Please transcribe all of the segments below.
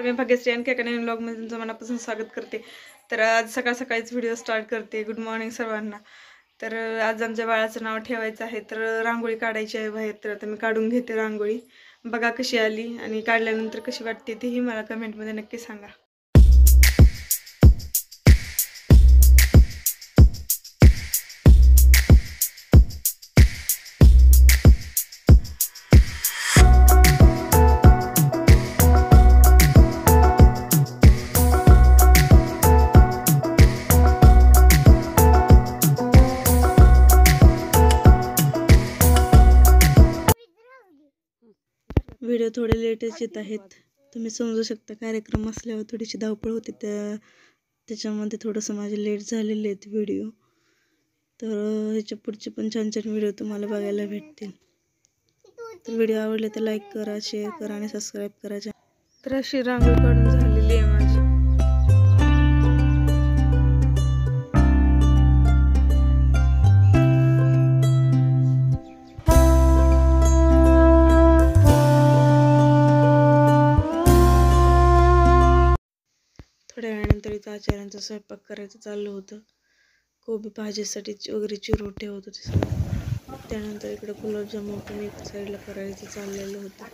मी भाग्यश्री आणि एका नवीन ब्लॉगमध्ये तुमचं मनापासून स्वागत करते. तर आज सकाळीच व्हिडिओ स्टार्ट करते. गुड मॉर्निंग सर्वांना. तर आज आमच्या बाळाचं नाव ठेवायचं आहे, तर रांगोळी काढायची आहे बाहेर. तर आता मी काढून घेते रांगोळी. बघा कशी आली आणि काढल्यानंतर कशी वाटते तेही मला कमेंटमध्ये नक्की सांगा. व्हिडिओ थोडे लेटच येत आहेत, तुम्ही समजू शकता. कार्यक्रम असल्यावर थोडीशी धावपळ होते, त्याच्यामध्ये थोडंसं माझे लेट झालेले आहेत व्हिडिओ. तर ह्याच्या पुढचे पण छान छान व्हिडिओ तुम्हाला बघायला भेटतील. तर व्हिडिओ आवडले तर लाईक करा, शेअर करा आणि सबस्क्राईब करा. तर अशी रांगोळी काढून झालेली आहे माझी. थोड्या वेळानंतर इथं आचार्यांचा स्वयंपाक करायचं चाललं होतं. कोबी भाजीसाठी वगैरे चिरून ठेवत होते सगळं. त्यानंतर इकडे गुलाबजामुन पण एका साईडला करायचं चाललेलं होतं.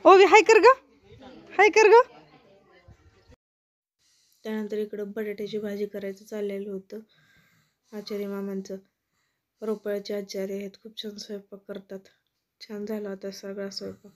ओवी हाय कर ग, हाय कर ग. त्यानंतर इकडं बटाट्याची भाजी करायचं चाललेलं होतं. आचार्य मामांचं रोपळ्याचे आचार्य आहेत, खूप छान स्वयंपाक करतात. छान झाला होता सगळा स्वयंपाक.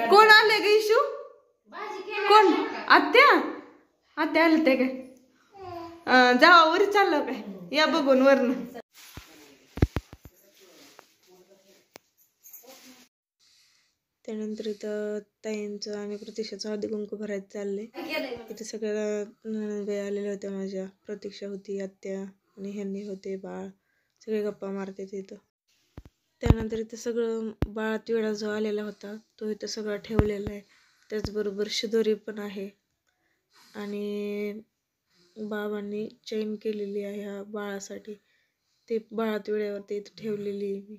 कोण आले ग इशू? कोण? आत्या आत्या आले ते काय? जावा वर चाललं काय? या बघून वरन. त्यानंतर इथं ताईंचं आणि प्रतीक्षाचं हळदी कुंकू भरायचं चाललंय. इथे सगळ्या नणंदबाई आलेल्या होत्या माझ्या. प्रतीक्षा होती, आत्या आणि ह्यांनी होते, बाळ. सगळे गप्पा मारते तिथं. त्यानंतर इथं सगळं बाळात विडा जो आलेला होता तो इथं सगळा ठेवलेला आहे. त्याचबरोबर शिदोरी पण आहे आणि बाबांनी चैन केलेली आहे ह्या बाळासाठी. ते बाळात विड्यावरती इथं ठेवलेली आहे मी.